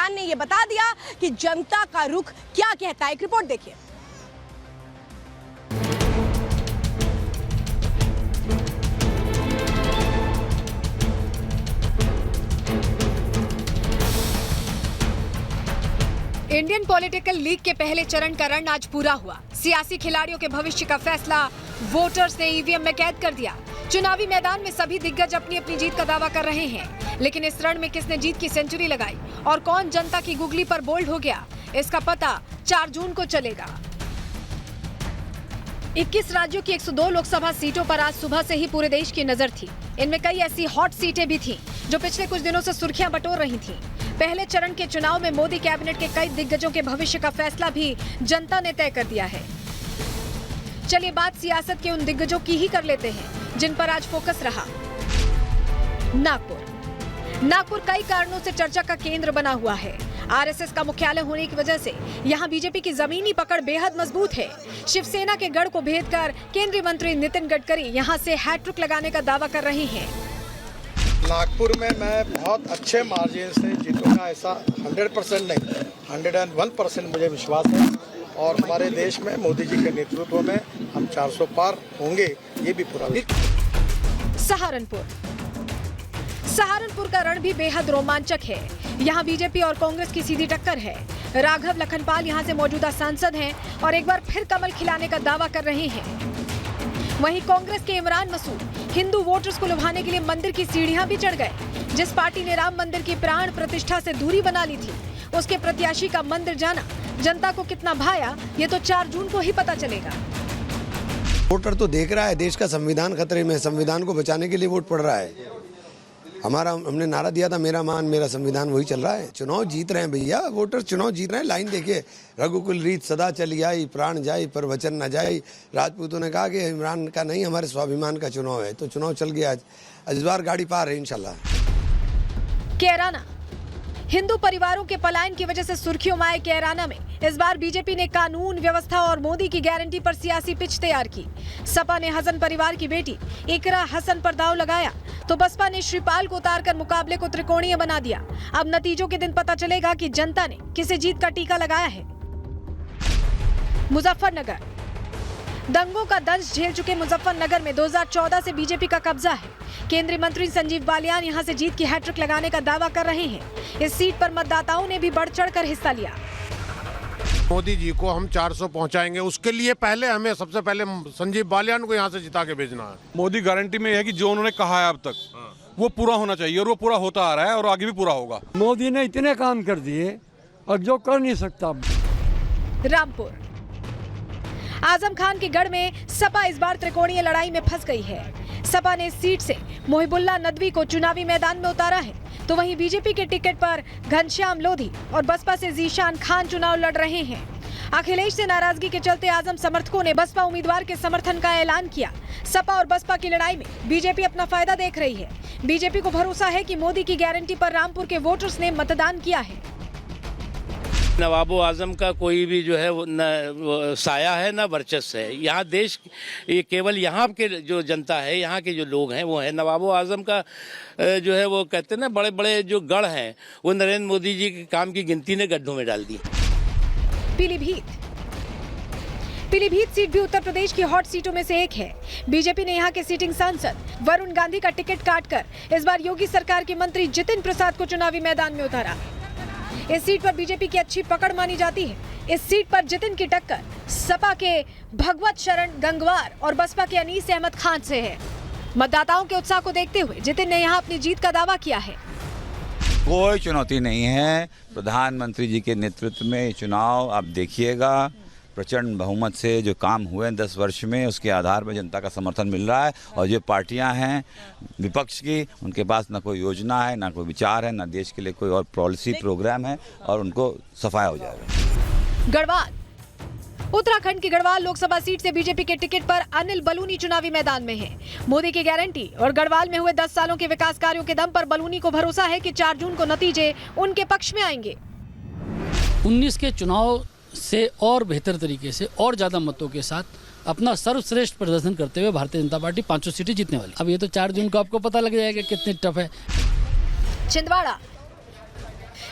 बयान ने यह बता दिया कि जनता का रुख क्या कहता है। एक रिपोर्ट देखिए। इंडियन पॉलिटिकल लीग के पहले चरण का रण आज पूरा हुआ। सियासी खिलाड़ियों के भविष्य का फैसला वोटर्स ने ईवीएम में कैद कर दिया। चुनावी मैदान में सभी दिग्गज अपनी अपनी जीत का दावा कर रहे हैं, लेकिन इस रण में किसने जीत की सेंचुरी लगाई और कौन जनता की गुगली पर बोल्ड हो गया, इसका पता 4 जून को चलेगा। 21 राज्यों की 102 लोकसभा सीटों पर आज सुबह से ही पूरे देश की नजर थी। इनमें कई ऐसी हॉट सीटें भी थीं जो पिछले कुछ दिनों से सुर्खियां बटोर रही थीं। पहले चरण के चुनाव में मोदी कैबिनेट के कई दिग्गजों के भविष्य का फैसला भी जनता ने तय कर दिया है। चलिए बात सियासत के उन दिग्गजों की ही कर लेते हैं जिन पर आज फोकस रहा। नागपुर कई कारणों से चर्चा का केंद्र बना हुआ है। आरएसएस का मुख्यालय होने की वजह से यहाँ बीजेपी की जमीनी पकड़ बेहद मजबूत है। शिवसेना के गढ़ को भेदकर केंद्रीय मंत्री नितिन गडकरी यहाँ से हैट्रिक लगाने का दावा कर रहे हैं। नागपुर में मैं बहुत अच्छे मार्जिन से जीतूंगा, ऐसा 100% नहीं, 101% मुझे विश्वास है। और हमारे देश में मोदी जी के नेतृत्व में हम 400 पार होंगे, ये भी पूरा। सहारनपुर का रण भी बेहद रोमांचक है। यहाँ बीजेपी और कांग्रेस की सीधी टक्कर है। राघव लखनपाल यहाँ से मौजूदा सांसद हैं और एक बार फिर कमल खिलाने का दावा कर रहे हैं। वहीं कांग्रेस के इमरान मसूद हिंदू वोटर्स को लुभाने के लिए मंदिर की सीढ़ियां भी चढ़ गए। जिस पार्टी ने राम मंदिर की प्राण प्रतिष्ठा से दूरी बना ली थी, उसके प्रत्याशी का मंदिर जाना जनता को कितना भाया, ये तो 4 जून को ही पता चलेगा। वोटर तो देख रहा है, देश का संविधान खतरे में, संविधान को बचाने के लिए वोट पड़ रहा है। हमने नारा दिया था, मेरा मान मेरा संविधान, वही चल रहा है। चुनाव जीत रहे हैं भैया, वोटर चुनाव जीत रहे हैं। लाइन देखिए, रघुकुल रीत सदा चली आई, प्राण जाई पर वचन न जाई। राजपूतों ने कहा कि इमरान का नहीं, हमारे स्वाभिमान का चुनाव है, तो चुनाव चल गया। आज इस बार गाड़ी पार है इंशाल्लाह। कैराना हिंदू परिवारों के पलायन की वजह से सुर्खियों में आए कैराना में इस बार बीजेपी ने कानून व्यवस्था और मोदी की गारंटी पर सियासी पिच तैयार की। सपा ने हसन परिवार की बेटी इकरा हसन पर दांव लगाया, तो बसपा ने श्रीपाल को उतारकर मुकाबले को त्रिकोणीय बना दिया। अब नतीजों के दिन पता चलेगा कि जनता ने किसे जीत का टीका लगाया है। मुजफ्फरनगर दंगों का दंश झेल चुके मुजफ्फरनगर में 2014 से बीजेपी का कब्जा है। केंद्रीय मंत्री संजीव बालियान यहां से जीत की हैट्रिक लगाने का दावा कर रहे हैं। इस सीट पर मतदाताओं ने भी बढ़ चढ़कर हिस्सा लिया। मोदी जी को हम 400 पहुंचाएंगे, उसके लिए पहले हमें सबसे पहले संजीव बालियान को यहां से जिता के भेजना है। मोदी गारंटी में है कि जो उन्होंने कहा है अब तक वो पूरा होना चाहिए, और वो पूरा होता आ रहा है और आगे भी पूरा होगा। मोदी ने इतने काम कर दिए और जो कर नहीं सकता। रामपुर आजम खान के गढ़ में सपा इस बार त्रिकोणीय लड़ाई में फंस गई है। सपा ने इस सीट से मोहिबुल्लाह नदवी को चुनावी मैदान में उतारा है, तो वहीं बीजेपी के टिकट पर घनश्याम लोधी और बसपा से जीशान खान चुनाव लड़ रहे हैं। अखिलेश से नाराजगी के चलते आजम समर्थकों ने बसपा उम्मीदवार के समर्थन का ऐलान किया। सपा और बसपा की लड़ाई में बीजेपी अपना फायदा देख रही है। बीजेपी को भरोसा है कि मोदी की गारंटी पर रामपुर के वोटर्स ने मतदान किया है। नवाबो आजम का कोई भी जो है वो न साया है न वर्चस्व है। यहाँ देश, ये केवल यहाँ के जो जनता है, यहाँ के जो लोग हैं वो है। नवाबो आजम का जो है वो कहते हैं ना, बड़े बड़े जो गढ़ हैं वो नरेंद्र मोदी जी के काम की गिनती ने गड्ढों में डाल दी। पीलीभीत सीट भी उत्तर प्रदेश की हॉट सीटों में से एक है। बीजेपी ने यहाँ के सिटिंग सांसद वरुण गांधी का टिकट काटकर इस बार योगी सरकार के मंत्री जितिन प्रसाद को चुनावी मैदान में उतारा। इस सीट पर बीजेपी की अच्छी पकड़ मानी जाती है। इस सीट पर जितिन की टक्कर सपा के भगवत शरण गंगवार और बसपा के अनीस अहमद खान से है। मतदाताओं के उत्साह को देखते हुए जितिन ने यहाँ अपनी जीत का दावा किया है। कोई चुनौती नहीं है। प्रधानमंत्री जी के नेतृत्व में ये चुनाव आप देखिएगा, प्रचंड बहुमत से जो काम हुए 10 वर्ष में, उसके आधार पर जनता का समर्थन मिल रहा है। और जो पार्टियां हैं विपक्ष की, उनके पास ना कोई योजना है, ना कोई विचार है, ना देश के लिए कोई और पॉलिसी प्रोग्राम है, और उनको सफाया हो जाएगा। गढ़वाल उत्तराखंड की गढ़वाल लोकसभा सीट से बीजेपी के टिकट पर अनिल बलूनी चुनावी मैदान में है। मोदी की गारंटी और गढ़वाल में हुए 10 सालों के विकास कार्यों के दम पर बलूनी को भरोसा है कि 4 जून को नतीजे उनके पक्ष में आएंगे। 19 के चुनाव से और बेहतर तरीके से और ज्यादा मतों के साथ अपना सर्वश्रेष्ठ प्रदर्शन करते हुए भारतीय जनता पार्टी 500 सीटें जीतने वाली। अब ये तो 4 जून को आपको पता लग जाएगा कितनी टफ है।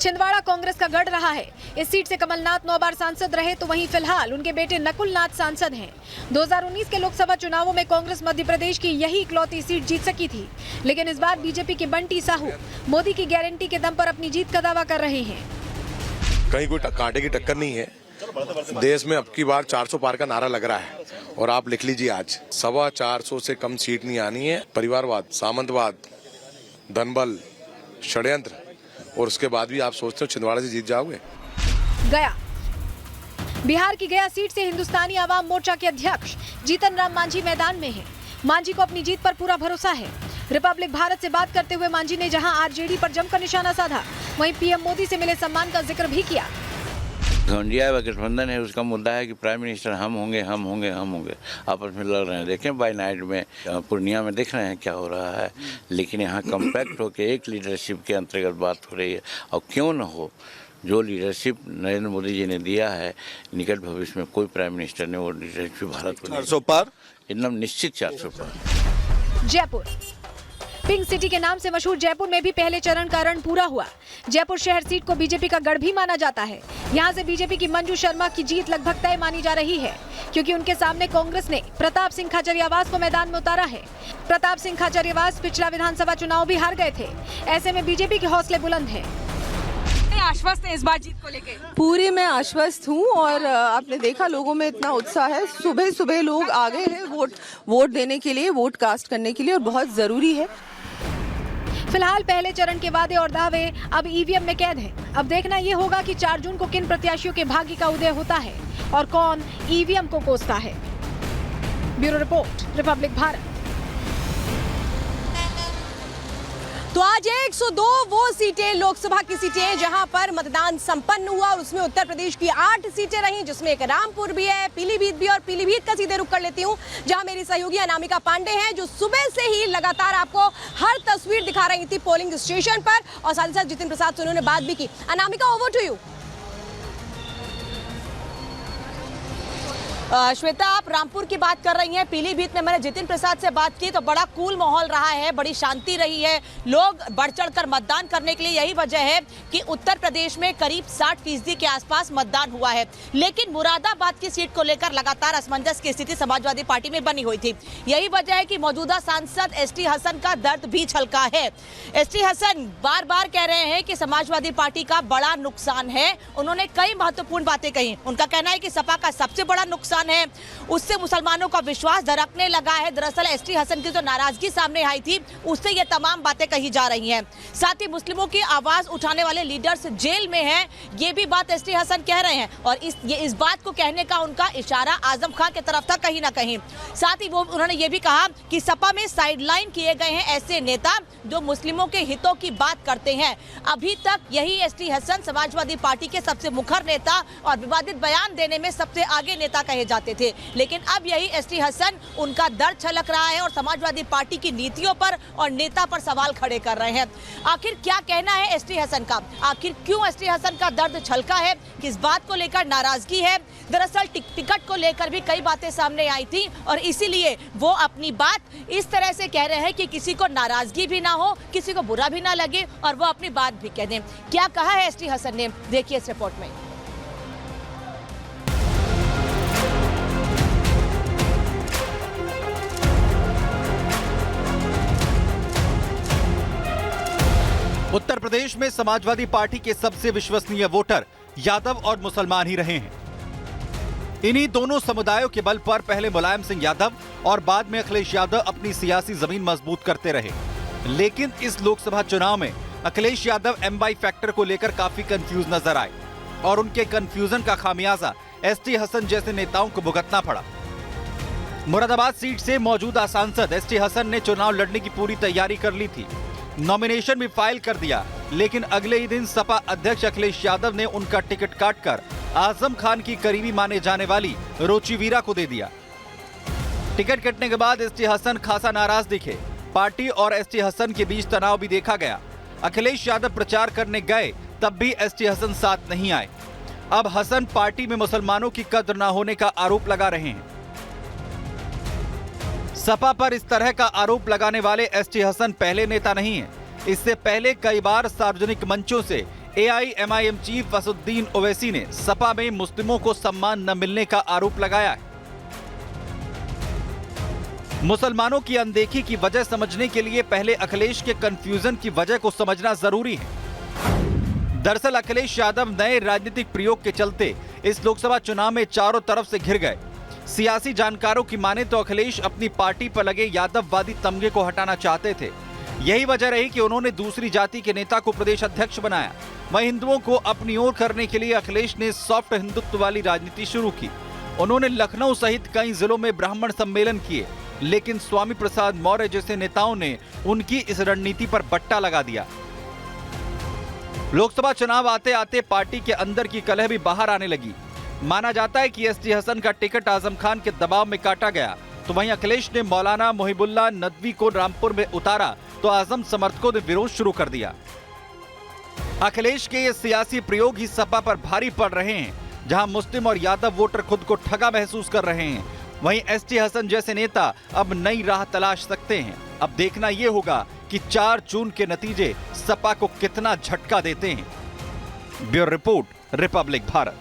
छिंदवाड़ा कांग्रेस का गढ़ रहा है। इस सीट से कमलनाथ 9 बार सांसद रहे, तो वहीं फिलहाल उनके बेटे नकुल नाथ सांसद हैं। 2019 के लोकसभा चुनावों में कांग्रेस मध्य प्रदेश की यही इकलौती सीट जीत सकी थी, लेकिन इस बार बीजेपी के बंटी साहू मोदी की गारंटी के दम पर अपनी जीत का दावा कर रहे हैं। कहीं कोई कांटे की टक्कर नहीं है। देश में अब की बार 400 पार का नारा लग रहा है और आप लिख लीजिए आज 425 से कम सीट नहीं आनी है। परिवारवाद, सामंतवाद, धनबल, षड्यंत्र और उसके बाद भी आप सोचते हो छिंदवाड़ा से जीत जाओगे। गया बिहार की गया सीट से हिंदुस्तानी आवाम मोर्चा के अध्यक्ष जीतन राम मांझी मैदान में हैं। मांझी को अपनी जीत पर पूरा भरोसा है। रिपब्लिक भारत से बात करते हुए मांझी ने जहां आरजेडी पर जमकर निशाना साधा, वहीं पीएम मोदी से मिले सम्मान का जिक्र भी किया। इंडिया गठबंधन है, उसका मुद्दा है कि प्राइम मिनिस्टर हम होंगे, आपस में लड़ रहे हैं। देखें बाय नाइट में पूर्णिया में देख रहे हैं क्या हो रहा है, लेकिन यहाँ कम्पैक्ट होकर एक लीडरशिप के अंतर्गत बात हो रही है। और क्यों न हो, जो लीडरशिप नरेंद्र मोदी जी ने दिया है, निकट भविष्य में कोई प्राइम मिनिस्टर ने वो लीडरशिप भारत को 400 पार एकदम निश्चित 400 पार। जयपुर पिंक सिटी के नाम से मशहूर जयपुर में भी पहले चरण का रण पूरा हुआ। जयपुर शहर सीट को बीजेपी का गढ़ भी माना जाता है। यहां से बीजेपी की मंजू शर्मा की जीत लगभग तय मानी जा रही है, क्योंकि उनके सामने कांग्रेस ने प्रताप सिंह खाचरियावास को मैदान में उतारा है। प्रताप सिंह खाचरियावास पिछला विधानसभा चुनाव भी हार गए थे। ऐसे में बीजेपी के हौसले बुलंद हैं। आश्वस्त है इस बार जीत को लेकर? पूरी मैं आश्वस्त हूँ और आपने देखा लोगों में इतना उत्साह है। सुबह सुबह लोग आ गए हैं वोट देने के लिए, वोट कास्ट करने के लिए, और बहुत जरूरी है। फिलहाल पहले चरण के वादे और दावे अब ईवीएम में कैद हैं। अब देखना ये होगा कि 4 जून को किन प्रत्याशियों के भाग्य का उदय होता है और कौन ईवीएम को कोसता है। Bureau report, Republic Bharat. तो आज 102 वो सीटें लोकसभा की सीटें जहां पर मतदान संपन्न हुआ, और उसमें उत्तर प्रदेश की 8 सीटें रहीं, जिसमें एक रामपुर भी है, पीलीभीत भी। और पीलीभीत का सीधे रुख कर लेती हूं, जहां मेरी सहयोगी अनामिका पांडे हैं, जो सुबह से ही लगातार आपको हर तस्वीर दिखा रही थी पोलिंग स्टेशन पर, और साथ ही साथ जितिन प्रसाद से उन्होंने बात भी की। Anamika, over to you. Shweta, आप रामपुर की बात कर रही हैं। पीलीभीत में मैंने जितिन प्रसाद से बात की तो बड़ा कूल माहौल रहा है, बड़ी शांति रही है, लोग बढ़ चढ़कर मतदान करने के लिए। यही वजह है कि उत्तर प्रदेश में करीब 60% के आसपास मतदान हुआ है। लेकिन मुरादाबाद की सीट को लेकर लगातार असमंजस की स्थिति समाजवादी पार्टी में बनी हुई थी। यही वजह है कि मौजूदा सांसद एसटी हसन का दर्द भी छलका है। एसटी हसन बार बार कह रहे हैं कि समाजवादी पार्टी का बड़ा नुकसान है। उन्होंने कई महत्वपूर्ण बातें कही। उनका कहना है कि सपा का सबसे बड़ा नुकसान है, उससे मुसलमानों का विश्वास दरकने लगा है। दरअसल एसटी हसन की जो नाराजगी सामने आई थी, उससे ये तमाम बातें कही जा रही हैं। साथ ही मुस्लिमों की आवाज उठाने वाले लीडर्स जेल में हैं, ये भी बात एसटी हसन कह रहे हैं। और इस बात को कहने का उनका इशारा आजम खान की तरफ था कहीं ना कहीं। साथ ही उन्होंने ये भी कहा कि सपा में साइडलाइन किए गए हैं ऐसे नेता जो मुस्लिमों के हितों की बात करते हैं। अभी तक यही एसटी हसन समाजवादी पार्टी के सबसे मुखर नेता और विवादित बयान देने में सबसे आगे नेता कहे जाते थे, लेकिन अब यही एसटी हसन उनका दर्द छलक रहा है और समाजवादी पार्टी की नीतियों पर और नेता पर सवाल खड़े कर रहे हैं। आखिर क्या कहना है एसटी हसन का? आखिर क्यों एसटी हसन का दर्द छलका है? किस बात को लेकर नाराजगी है? दरअसल टिकट को लेकर भी कई बातें सामने आई थी और इसीलिए वो अपनी बात इस तरह से कह रहे हैं कि किसी को नाराजगी भी ना हो, किसी को बुरा भी ना लगे और वो अपनी बात भी कह दें। क्या कहा है एसटी हसन ने, देखिए इस रिपोर्ट में। उत्तर प्रदेश में समाजवादी पार्टी के सबसे विश्वसनीय वोटर यादव और मुसलमान ही रहे हैं। इन्हीं दोनों समुदायों के बल पर पहले मुलायम सिंह यादव और बाद में अखिलेश यादव अपनी सियासी जमीन मजबूत करते रहे। लेकिन इस लोकसभा चुनाव में अखिलेश यादव एमवाई फैक्टर को लेकर काफी कंफ्यूज नजर आए और उनके कंफ्यूजन का खामियाजा एसटी हसन जैसे नेताओं को भुगतना पड़ा। मुरादाबाद सीट से मौजूदा सांसद एसटी हसन ने चुनाव लड़ने की पूरी तैयारी कर ली थी, नॉमिनेशन भी फाइल कर दिया, लेकिन अगले ही दिन सपा अध्यक्ष अखिलेश यादव ने उनका टिकट काटकर आजम खान की करीबी माने जाने वाली रोची वीरा को दे दिया। टिकट कटने के बाद एसटी हसन खासा नाराज दिखे। पार्टी और एसटी हसन के बीच तनाव भी देखा गया। अखिलेश यादव प्रचार करने गए तब भी एसटी हसन साथ नहीं आए। अब हसन पार्टी में मुसलमानों की कद्र न होने का आरोप लगा रहे हैं। सपा पर इस तरह का आरोप लगाने वाले एसटी हसन पहले नेता नहीं है। इससे पहले कई बार सार्वजनिक मंचों से एआईएमआईएम चीफ असदुद्दीन ओवैसी ने सपा में मुस्लिमों को सम्मान न मिलने का आरोप लगाया है। मुसलमानों की अनदेखी की वजह समझने के लिए पहले अखिलेश के कंफ्यूजन की वजह को समझना जरूरी है। दरअसल अखिलेश यादव नए राजनीतिक प्रयोग के चलते इस लोकसभा चुनाव में चारों तरफ से घिर गए। सियासी जानकारों की माने तो अखिलेश अपनी पार्टी पर लगे यादववादी तमगे को हटाना चाहते थे। यही वजह रही कि उन्होंने दूसरी जाति के नेता को प्रदेश अध्यक्ष बनाया। वहीं हिंदुओं को अपनी ओर करने के लिए अखिलेश ने सॉफ्ट हिंदुत्व वाली राजनीति शुरू की। उन्होंने लखनऊ सहित कई जिलों में ब्राह्मण सम्मेलन किए, लेकिन स्वामी प्रसाद मौर्य जैसे नेताओं ने उनकी इस रणनीति पर बट्टा लगा दिया। लोकसभा चुनाव आते आते पार्टी के अंदर की कलह भी बाहर आने लगी। माना जाता है कि एसटी हसन का टिकट आजम खान के दबाव में काटा गया, तो वहीं अखिलेश ने मौलाना मोहिबुल्ला नदवी को रामपुर में उतारा तो आजम समर्थकों ने विरोध शुरू कर दिया। अखिलेश के ये सियासी प्रयोग ही सपा पर भारी पड़ रहे हैं, जहां मुस्लिम और यादव वोटर खुद को ठगा महसूस कर रहे हैं। वहीं एसटी हसन जैसे नेता अब नई राह तलाश सकते हैं। अब देखना यह होगा कि 4 जून के नतीजे सपा को कितना झटका देते हैं। Bureau report, Republic Bharat.